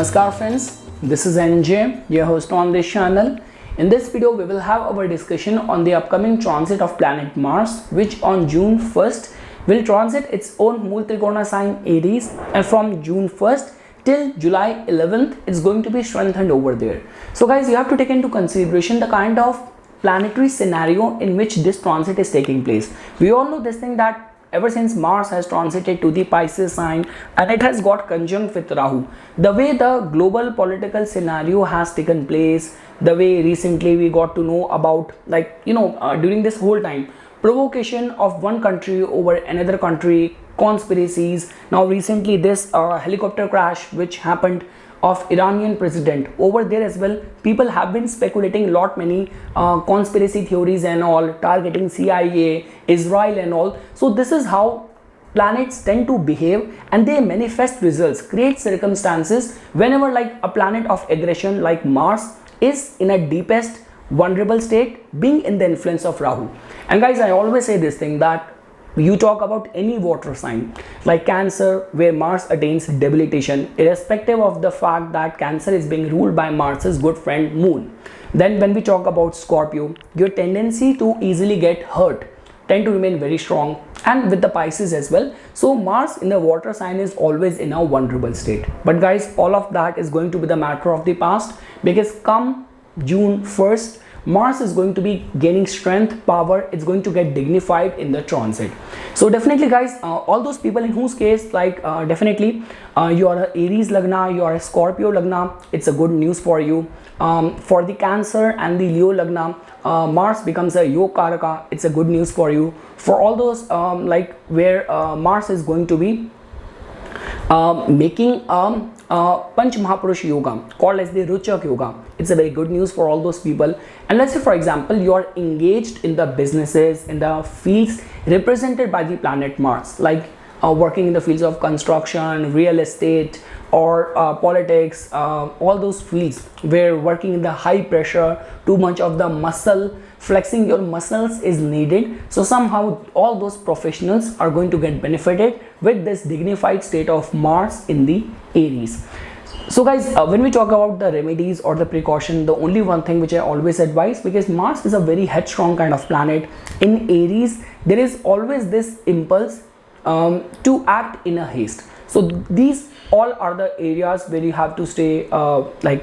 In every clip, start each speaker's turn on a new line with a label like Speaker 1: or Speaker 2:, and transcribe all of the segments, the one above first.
Speaker 1: Namaskar friends, this is NJ, your host on this channel. In this video, we will have our discussion on the upcoming transit of planet Mars, which on June 1st will transit its own Mool Trikona sign Aries, and from June 1st till July 11th, it's going to be strengthened over there. So guys, you have to take into consideration the kind of planetary scenario in which this transit is taking place. We all know this thing that ever since Mars has transited to the Pisces sign and it has got conjunct with Rahu, the way the global political scenario has taken place, the way recently we got to know about, during this whole time, provocation of one country over another country, conspiracies. Now recently this helicopter crash which happened of Iranian president, over there as well people have been speculating many conspiracy theories and all, targeting CIA, Israel and all. So this is how planets tend to behave, and they manifest results, create circumstances whenever like a planet of aggression like Mars is in a deepest vulnerable state, being in the influence of Rahu. And guys, I always say this thing that you talk about any water sign like Cancer, where Mars attains debilitation, irrespective of the fact that Cancer is being ruled by Mars's good friend Moon. Then when we talk about Scorpio, your tendency to easily get hurt tend to remain very strong, and with the Pisces as well. So Mars in the water sign is always in a vulnerable state. But guys, all of that is going to be the matter of the past, because come June 1st, Mars is going to be gaining strength, power, it's going to get dignified in the transit. So definitely guys, all those people in whose case definitely you are a Aries Lagna, you are a Scorpio Lagna, it's a good news for you. For the Cancer and the Leo Lagna, Mars becomes a Yog Karaka, it's a good news for you. For all those where Mars is going to be making Panch Mahapurush Yoga called as the Ruchak Yoga, it's a very good news for all those people. And let's say for example you are engaged in the businesses, in the fields represented by the planet Mars, like working in the fields of construction, real estate, or politics, all those fields where working in the high pressure, too much of the muscle, flexing your muscles is needed. So somehow all those professionals are going to get benefited with this dignified state of Mars in the Aries. So guys, when we talk about the remedies or the precaution, the only one thing which I always advise, because Mars is a very headstrong kind of planet, in Aries there is always this impulse to act in a haste. So these all are the areas where you have to stay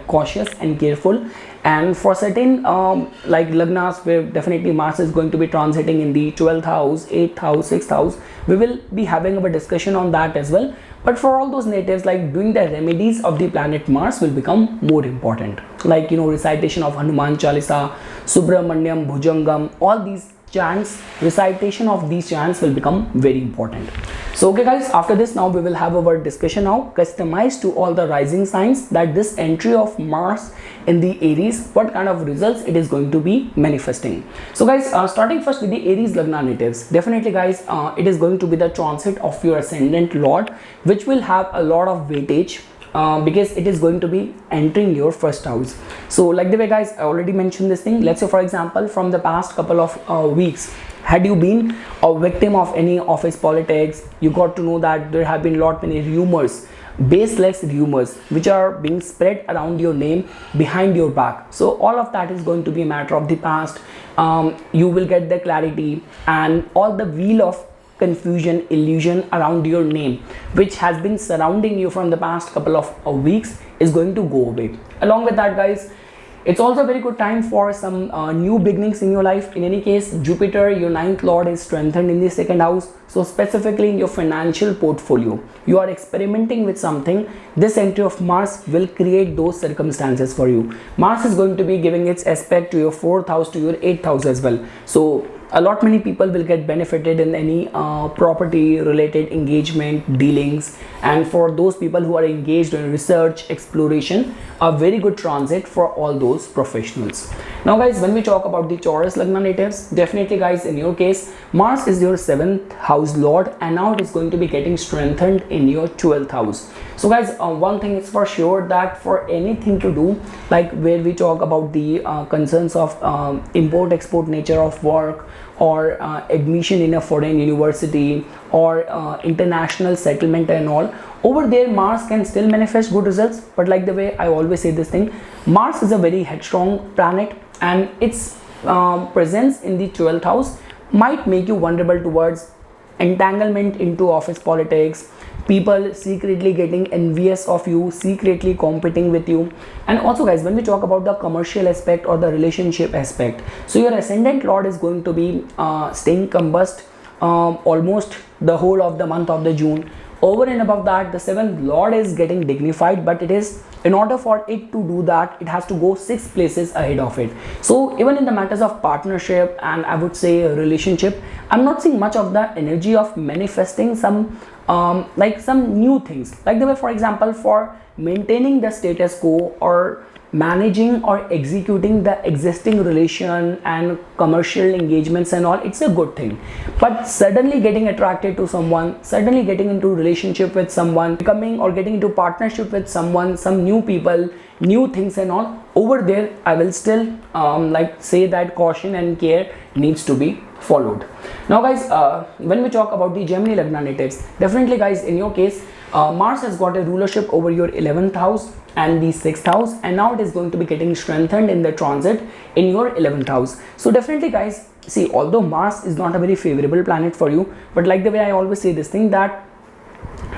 Speaker 1: cautious and careful. And for certain Lagnas where definitely Mars is going to be transiting in the 12th house, 8th house, 6th house, we will be having a discussion on that as well. But for all those natives, doing the remedies of the planet Mars will become more important, recitation of Hanuman Chalisa, Subramanyam, Bhujangam, all these chants, recitation of these chants will become very important. So okay guys, after this now we will have our discussion now customized to all the rising signs, that this entry of Mars in the Aries, what kind of results it is going to be manifesting. So guys, starting first with the Aries Lagna natives, definitely guys, it is going to be the transit of your ascendant lord, which will have a lot of weightage because it is going to be entering your first house. So like the way guys, I already mentioned this thing. Let's say for example from the past couple of weeks, had you been a victim of any office politics, you got to know that there have been many rumors, baseless rumors which are being spread around your name behind your back. So all of that is going to be a matter of the past. You will get the clarity, and all the wheel of confusion, illusion around your name which has been surrounding you from the past couple of weeks is going to go away. Along with that guys, it's also a very good time for some new beginnings in your life. In any case, Jupiter, your 9th lord, is strengthened in the 2nd house. So specifically in your financial portfolio, you are experimenting with something. This entry of Mars will create those circumstances for you. Mars is going to be giving its aspect to your 4th house, to your 8th house as well. So many people will get benefited in any property related engagement dealings, and for those people who are engaged in research exploration, a very good transit for all those professionals. Now guys, when we talk about the Taurus Lagna natives, definitely guys, in your case Mars is your 7th house lord, and now it is going to be getting strengthened in your 12th house. So guys, one thing is for sure, that for anything to do where we talk about the concerns of import export nature of work, or admission in a foreign university or international settlement and all, over there Mars can still manifest good results. But like the way I always say this thing, Mars is a very headstrong planet, and its presence in the 12th house might make you vulnerable towards entanglement into office politics, people secretly getting envious of you, secretly competing with you. And also guys, when we talk about the commercial aspect or the relationship aspect, so your ascendant lord is going to be staying combust almost the whole of the month of the June. Over and above that, the 7th lord is getting dignified, but it is, in order for it to do that, it has to go 6 places ahead of it. So even in the matters of partnership and I would say a relationship, I'm not seeing much of the energy of manifesting some like some new things. Like the way, for example, for maintaining the status quo or managing or executing the existing relation and commercial engagements and all, it's a good thing. But suddenly getting attracted to someone, suddenly getting into relationship with someone, becoming or getting into partnership with someone, some new people, new things and all, over there I will still like say that caution and care needs to be followed. Now guys, when we talk about the Gemini Lagna natives, definitely guys, in your case, Mars has got a rulership over your 11th house and the 6th house, and now it is going to be getting strengthened in the transit in your 11th house. So definitely guys, see, although Mars is not a very favorable planet for you, but like the way I always say this thing, that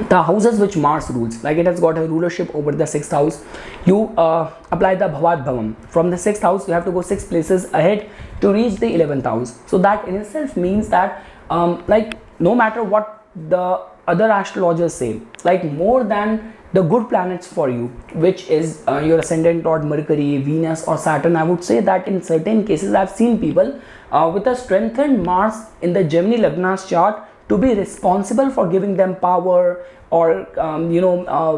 Speaker 1: the houses which Mars rules, like it has got a rulership over the 6th house, you apply the Bhavat Bhavam. From the 6th house, you have to go 6 places ahead to reach the 11th house. So that in itself means that like no matter what the other astrologers say, like more than the good planets for you, which is your ascendant lord Mercury, Venus or Saturn, I would say that in certain cases I've seen people with a strengthened Mars in the Gemini Lagna's chart to be responsible for giving them power or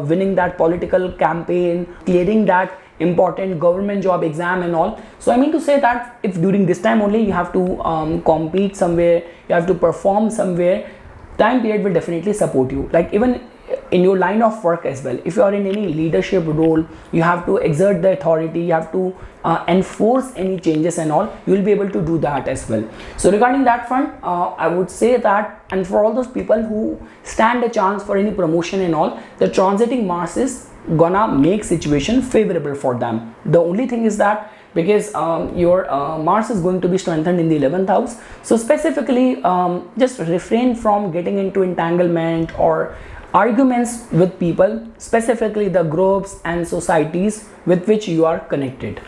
Speaker 1: winning that political campaign, clearing that important government job exam and all. So I mean to say that if during this time only you have to compete somewhere, you have to perform somewhere, time period will definitely support you. Like even in your line of work as well, if you are in any leadership role, you have to exert the authority, you have to enforce any changes and all, you will be able to do that as well. So regarding that front, I would say that, and for all those people who stand a chance for any promotion and all, the transiting Mars is gonna make situation favorable for them. The only thing is that because your Mars is going to be strengthened in the 11th house, so specifically just refrain from getting into entanglement or arguments with people, specifically the groups and societies with which you are connected.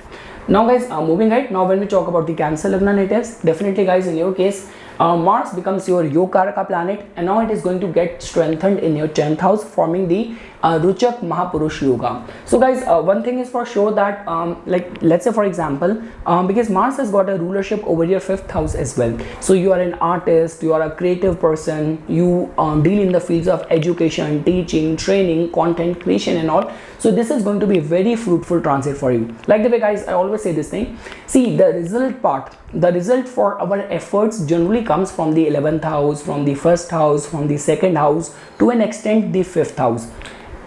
Speaker 1: Now guys, moving ahead, now when we talk about the Cancer Lagna natives, definitely guys, in your case, Mars becomes your Yogaraka planet, and now it is going to get strengthened in your 10th house, forming the Ruchak Mahapurush Yoga. So guys, one thing is for sure that like let's say for example, because Mars has got a rulership over your 5th house as well, so you are an artist, you are a creative person, you deal in the fields of education, teaching, training, content creation and all. So this is going to be a very fruitful transit for you. Like the way guys, I always say this thing, see, the result part, the result for our efforts generally comes from the 11th house, from the 1st house, from the 2nd house, to an extent the 5th house.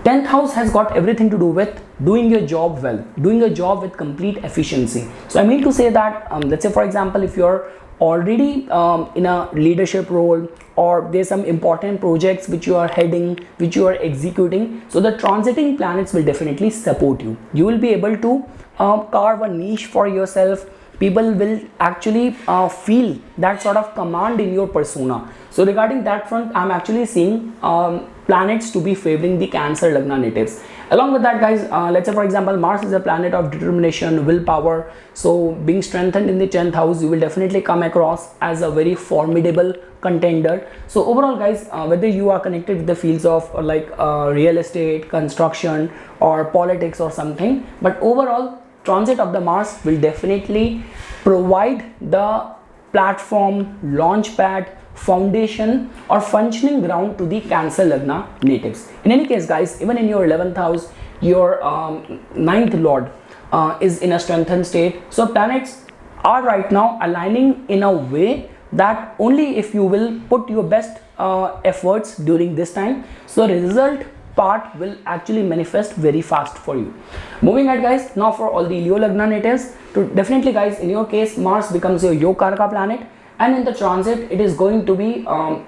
Speaker 1: 10th house has got everything to do with doing your job well, doing a job with complete efficiency. So I mean to say that let's say for example, if you're already in a leadership role, or there's some important projects which you are heading, which you are executing, so the transiting planets will definitely support you. You will be able to carve a niche for yourself. People will actually feel that sort of command in your persona. So regarding that front, I'm actually seeing planets to be favoring the Cancer Lagna natives. Along with that guys, let's say for example, Mars is a planet of determination, willpower. So being strengthened in the 10th house, you will definitely come across as a very formidable contender. So overall guys, whether you are connected with the fields of like real estate, construction or politics or something, but overall transit of the Mars will definitely provide the platform, launch pad, foundation or functioning ground to the Cancer Lagna natives. In any case guys, even in your 11th house, your 9th lord is in a strengthened state. So planets are right now aligning in a way that only if you will put your best efforts during this time, so the result part will actually manifest very fast for you. Moving ahead guys, now for all the Leo Lagna natives, to definitely guys, in your case, Mars becomes your Yogaraka planet, and in the transit it is going to be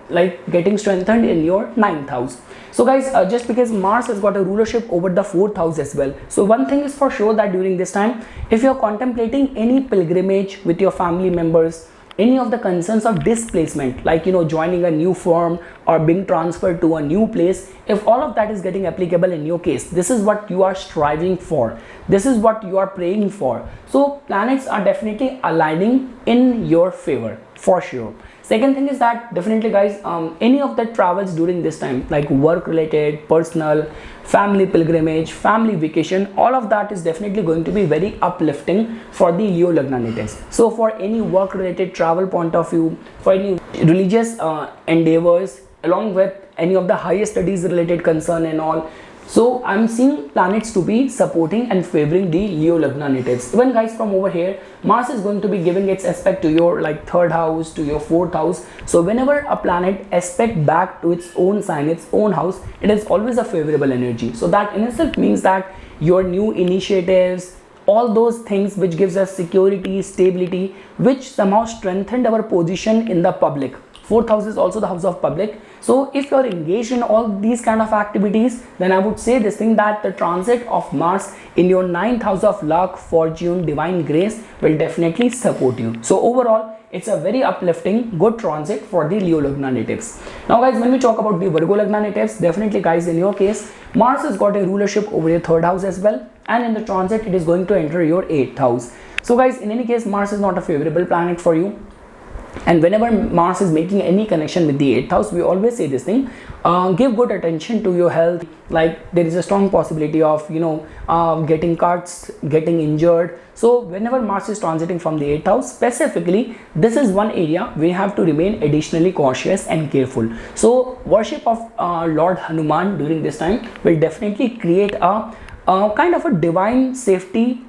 Speaker 1: like getting strengthened in your ninth house. So guys, just because Mars has got a rulership over the fourth house as well, so one thing is for sure that during this time, if you're contemplating any pilgrimage with your family members, any of the concerns of displacement, like joining a new firm or being transferred to a new place, if all of that is getting applicable in your case, this is what you are striving for, this is what you are praying for. So planets are definitely aligning in your favor for sure. Second thing is that definitely guys, any of the travels during this time, like work related, personal, family pilgrimage, family vacation, all of that is definitely going to be very uplifting for the Leo Lagna natives. So for any work related travel point of view, for any religious endeavors, along with any of the higher studies related concern and all, so I'm seeing planets to be supporting and favoring the Leo Lagna natives. Even guys, from over here, Mars is going to be giving its aspect to your like third house, to your fourth house. So whenever a planet aspect back to its own sign, its own house, it is always a favorable energy. So that in itself means that your new initiatives, all those things which gives us security, stability, which somehow strengthened our position in the public. Fourth house is also the house of public. So if you're engaged in all these kind of activities, then I would say this thing that the transit of Mars in your ninth house of luck, fortune, divine grace will definitely support you. So overall, it's a very uplifting, good transit for the Leo Lagna natives. Now guys, when we talk about the Virgo Lagna natives, definitely guys, in your case, Mars has got a rulership over your third house as well. And in the transit, it is going to enter your eighth house. So guys, in any case, Mars is not a favorable planet for you. And whenever Mars is making any connection with the 8th house, we always say this thing, give good attention to your health. Like there is a strong possibility of getting cuts, getting injured. So whenever Mars is transiting from the 8th house, specifically this is one area we have to remain additionally cautious and careful. So worship of Lord Hanuman during this time will definitely create a kind of a divine safety,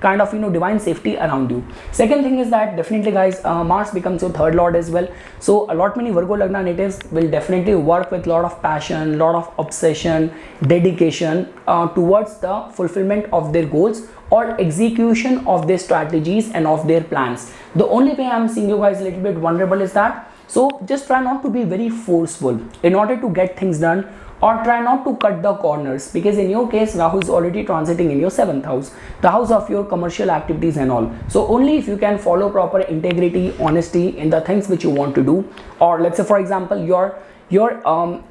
Speaker 1: divine safety around you. Second thing is that definitely guys, Mars becomes your third lord as well. So a lot many Virgo Lagna natives will definitely work with lot of passion, lot of obsession, dedication towards the fulfillment of their goals or execution of their strategies and of their plans. The only way I'm seeing you guys a little bit vulnerable is that, so just try not to be very forceful in order to get things done, or try not to cut the corners, because in your case Rahu is already transiting in your 7th house, the house of your commercial activities and all. So only if you can follow proper integrity, honesty in the things which you want to do, or let's say for example your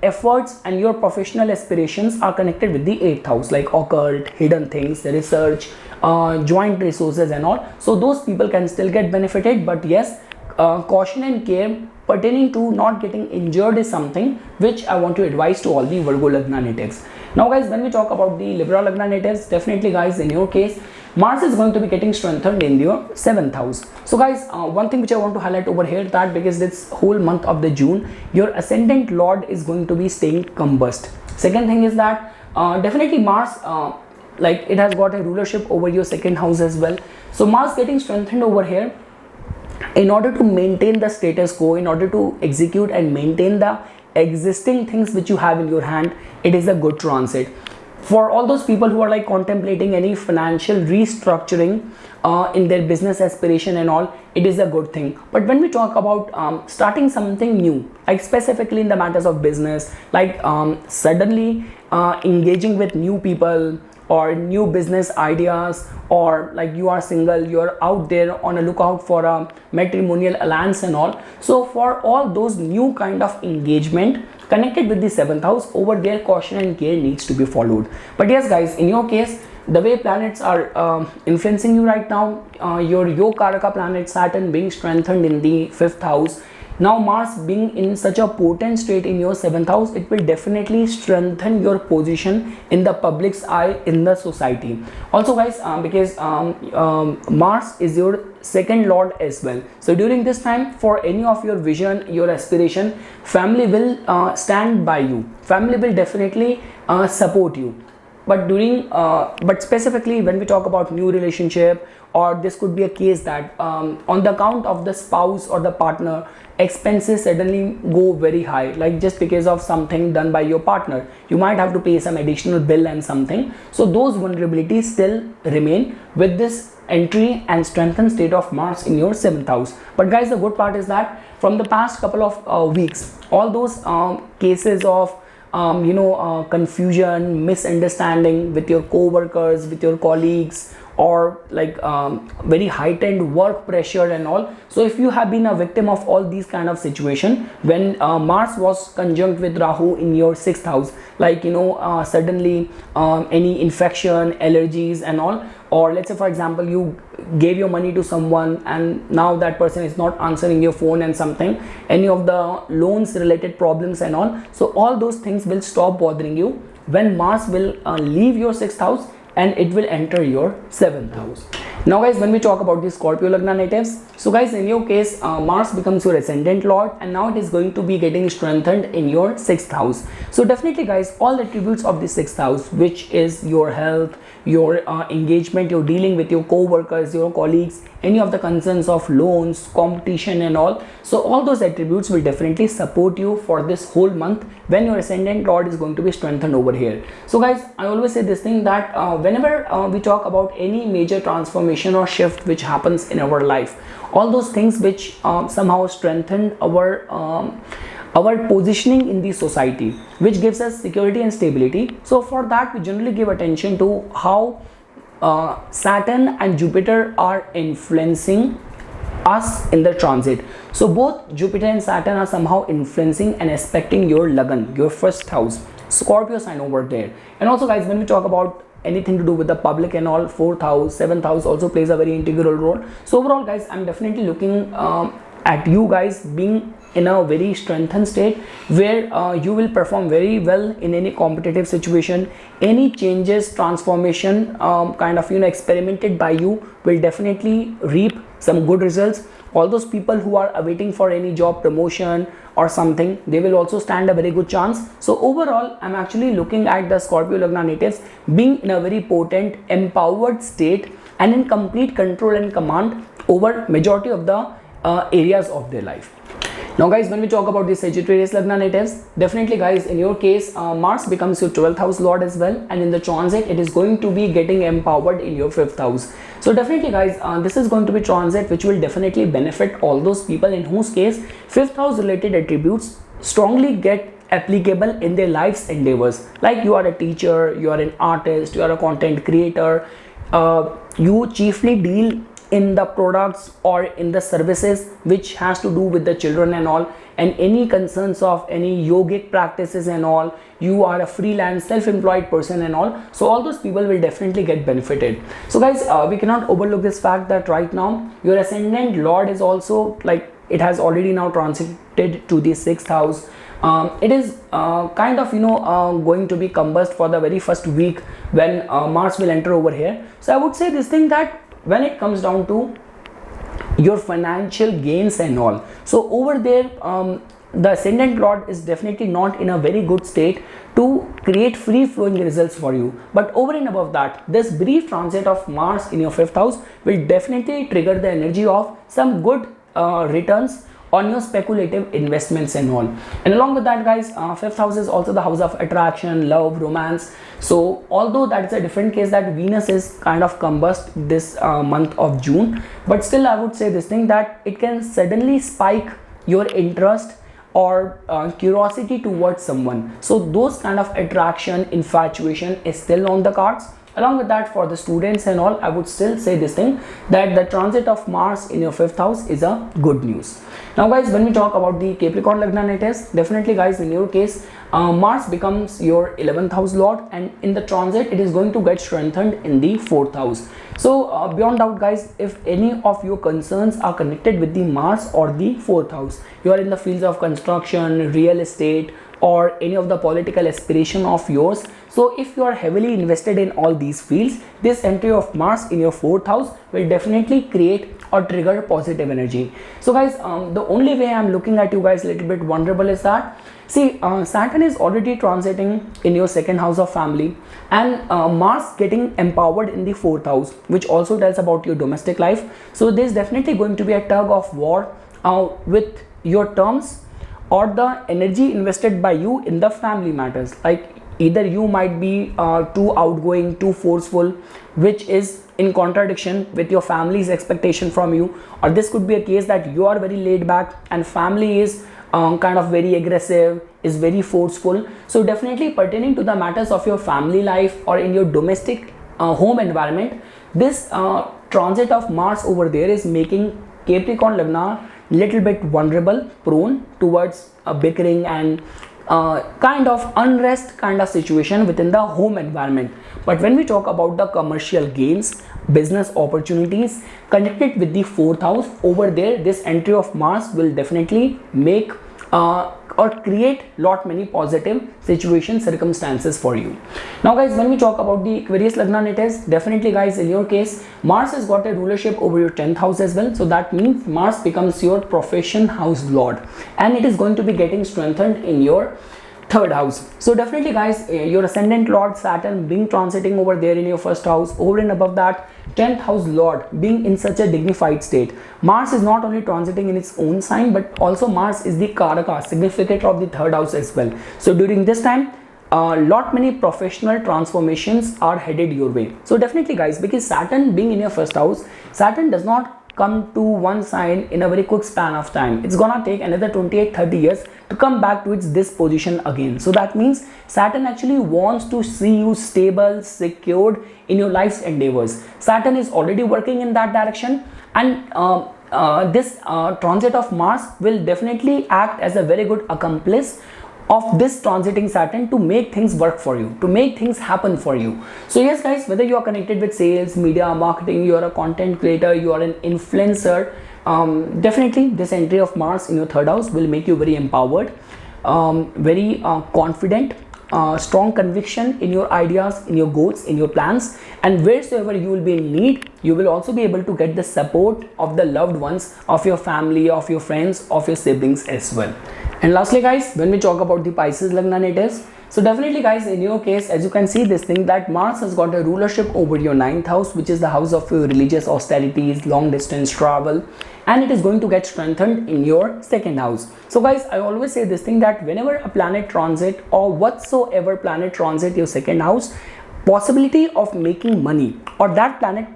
Speaker 1: efforts and your professional aspirations are connected with the 8th house, like occult, hidden things, research, joint resources and all. So those people can still get benefited, but yes, caution and care pertaining to not getting injured is something which I want to advise to all the Virgo Lagna natives. Now guys, when we talk about the Libra Lagna natives, definitely guys, in your case, Mars is going to be getting strengthened in your 7th house. So guys, one thing which I want to highlight over here, that because this whole month of the June, your ascendant lord is going to be staying combust. Second thing is that definitely Mars, like it has got a rulership over your 2nd house as well. So Mars getting strengthened over here, in order to maintain the status quo, in order to execute and maintain the existing things which you have in your hand, it is a good transit. For all those people who are like contemplating any financial restructuring in their business aspiration and all, it is a good thing. But when we talk about starting something new, like specifically in the matters of business, like suddenly engaging with new people, or new business ideas, or like you are single, you're out there on a lookout for a matrimonial alliance and all. So for all those new kind of engagement connected with the 7th house, over there caution and care needs to be followed. But yes guys, in your case, the way planets are influencing you right now, your Yogaraka planet Saturn being strengthened in the 5th house, now Mars being in such a potent state in your 7th house, it will definitely strengthen your position in the public's eye, in the society. Also guys, because Mars is your 2nd lord as well. So during this time, for any of your vision, your aspiration, family will stand by you. Family will definitely support you. but but specifically when we talk about new relationship, or this could be a case that on the account of the spouse or the partner, expenses suddenly go very high, like just because of something done by your partner, you might have to pay some additional bill and something. So those vulnerabilities still remain with this entry and strengthened state of Mars in your 7th house. But guys, the good part is that from the past couple of weeks, all those cases of confusion, misunderstanding with your co-workers, with your colleagues, or like very heightened work pressure and all. So if you have been a victim of all these kind of situation, when Mars was conjunct with Rahu in your 6th house, like suddenly any infection, allergies and all, or let's say for example you gave your money to someone and now that person is not answering your phone and something, any of the loans related problems and all, so all those things will stop bothering you when Mars will leave your 6th house and it will enter your 7th house. Now guys, when we talk about the Scorpio Lagna natives, so guys, in your case Mars becomes your ascendant lord, and now it is going to be getting strengthened in your 6th house. So definitely guys, all attributes of the 6th house, which is your health, your engagement, your dealing with your co-workers, your colleagues, any of the concerns of loans, competition and all, so all those attributes will definitely support you for this whole month when your ascendant lord is going to be strengthened over here. So guys, I always say this thing that whenever we talk about any major transformation or shift which happens in our life, all those things which somehow strengthen our positioning in the society, which gives us security and stability. So for that we generally give attention to how Saturn and Jupiter are influencing us in the transit. So both Jupiter and Saturn are somehow influencing and aspecting your Lagan, your 1st house, Scorpio sign over there. And also guys, when we talk about anything to do with the public and all, 4th house, 7th house also plays a very integral role. So overall guys, I'm definitely looking at you guys being in a very strengthened state where you will perform very well in any competitive situation. Any changes, transformation experimented by you will definitely reap some good results. All those people who are awaiting for any job promotion or something, they will also stand a very good chance. So overall, I'm actually looking at the Scorpio Lagna natives being in a very potent, empowered state and in complete control and command over majority of the areas of their life. Now guys, when we talk about the Sagittarius Lagna natives, definitely guys, in your case Mars becomes your 12th house lord as well, and in the transit it is going to be getting empowered in your 5th house. So definitely guys, this is going to be transit which will definitely benefit all those people in whose case 5th house related attributes strongly get applicable in their life's endeavors. Like you are a teacher, you are an artist, you are a content creator, you chiefly deal in the products or in the services which has to do with the children and all, and any concerns of any yogic practices and all, you are a freelance self-employed person and all, so all those people will definitely get benefited. So guys, we cannot overlook this fact that right now your ascendant lord is also, like, it has already now transited to the 6th house. It is going to be combust for the very first week when Mars will enter over here. So I would say this thing that when it comes down to your financial gains and all, so over there the ascendant lord is definitely not in a very good state to create free flowing results for you. But over and above that, this brief transit of Mars in your 5th house will definitely trigger the energy of some good returns on your speculative investments and all. And along with that guys, 5th house is also the house of attraction, love, romance. So although that is a different case that Venus is kind of combust this month of June, but still I would say this thing that it can suddenly spike your interest or curiosity towards someone. So those kind of attraction, infatuation is still on the cards. Along with that, for the students and all, I would still say this thing that the transit of Mars in your 5th house is a good news. Now guys, when we talk about the Capricorn Lagna natives, definitely guys, in your case Mars becomes your 11th house lord, and in the transit it is going to get strengthened in the 4th house. So beyond doubt guys, if any of your concerns are connected with the Mars or the 4th house, you are in the fields of construction, real estate, or any of the political aspiration of yours, so if you are heavily invested in all these fields, this entry of Mars in your 4th house will definitely create or trigger positive energy. So guys, the only way I'm looking at you guys a little bit vulnerable is that, see, Saturn is already transiting in your second house of family, and Mars getting empowered in the fourth house, which also tells about your domestic life. So there's definitely going to be a tug of war with your terms or the energy invested by you in the family matters. Like either you might be too outgoing, too forceful, which is in contradiction with your family's expectation from you, or this could be a case that you are very laid back and family is kind of very aggressive, is very forceful. So definitely pertaining to the matters of your family life or in your domestic home environment, this transit of Mars over there is making Capricorn Lagna little bit vulnerable, prone towards bickering and kind of unrest kind of situation within the home environment. But when we talk about the commercial gains, business opportunities connected with the fourth house over there, this entry of Mars will definitely make or create lot many positive situation circumstances for you. Now guys, when we talk about the Aquarius Lagna natives, definitely guys, in your case Mars has got a rulership over your 10th house as well. So that means Mars becomes your profession house lord, and it is going to be getting strengthened in your third house. So definitely guys, your ascendant lord Saturn being transiting over there in your first house, over and above that 10th house lord being in such a dignified state. Mars is not only transiting in its own sign, but also Mars is the karaka, significant of the third house as well. So during this time, lot many professional transformations are headed your way. So definitely guys, because Saturn being in your first house, Saturn does not come to one sign in a very quick span of time. It's gonna take another 28-30 years to come back to its this position again. So that means Saturn actually wants to see you stable, secured in your life's endeavors. Saturn is already working in that direction, and this transit of Mars will definitely act as a very good accomplice of this transiting Saturn to make things work for you, to make things happen for you. So yes guys, whether you are connected with sales, media, marketing, you are a content creator, you are an influencer, definitely this entry of Mars in your third house will make you very empowered, very confident, strong conviction in your ideas, in your goals, in your plans, and wheresoever you will be in need, you will also be able to get the support of the loved ones, of your family, of your friends, of your siblings as well. And lastly guys, when we talk about the Pisces Lagna natives, so definitely guys, in your case, as you can see this thing that Mars has got a rulership over your 9th house, which is the house of your religious austerities, long distance travel, and it is going to get strengthened in your second house. So guys, I always say this thing that whenever a planet transit or whatsoever planet transit your second house, possibility of making money or that planet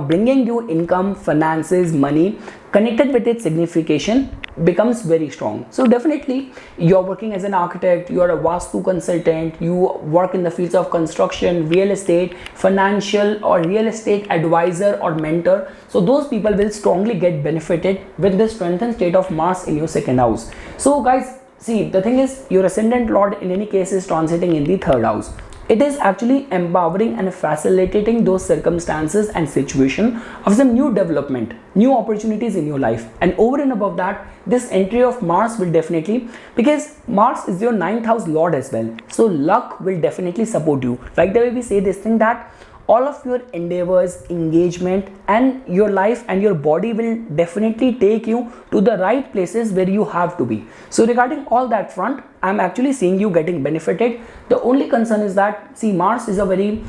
Speaker 1: bringing you income, finances, money connected with its signification becomes very strong. So definitely you're working as an architect, you're a Vastu consultant, you work in the fields of construction, real estate, financial or real estate advisor or mentor. So those people will strongly get benefited with the strengthened state of Mars in your second house. So guys, see, the thing is your ascendant lord in any case is transiting in the third house. It is actually empowering and facilitating those circumstances and situation of some new development, new opportunities in your life. And over and above that, this entry of Mars will definitely, because Mars is your 9th house lord as well, so luck will definitely support you. Like the way we say this thing that all of your endeavors, engagement, and your life and your body will definitely take you to the right places where you have to be. So regarding all that front, I'm actually seeing you getting benefited. The only concern is that, see, Mars is a very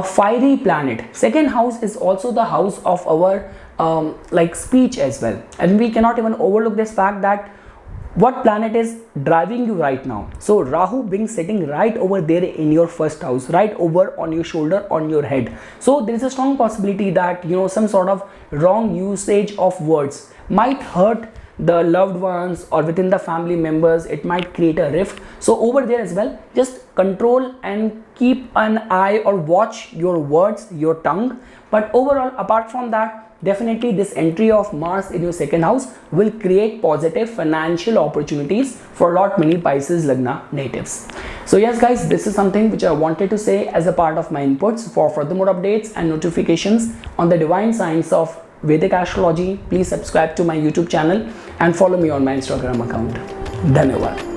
Speaker 1: fiery planet. Second house is also the house of our like speech as well, and we cannot even overlook this fact that what planet is driving you right now. So Rahu being sitting right over there in your first house, right over on your shoulder, on your head. So there is a strong possibility that, you know, some sort of wrong usage of words might hurt the loved ones or within the family members. It might create a rift. So over there as well, just control and keep an eye or watch your words, your tongue. But overall, apart from that, definitely this entry of Mars in your second house will create positive financial opportunities for a lot many Pisces Lagna natives. So yes guys, this is something which I wanted to say as a part of my inputs. For further more updates and notifications on the divine science of Vedic astrology, please subscribe to my YouTube channel and follow me on my Instagram account. Dhanyavad.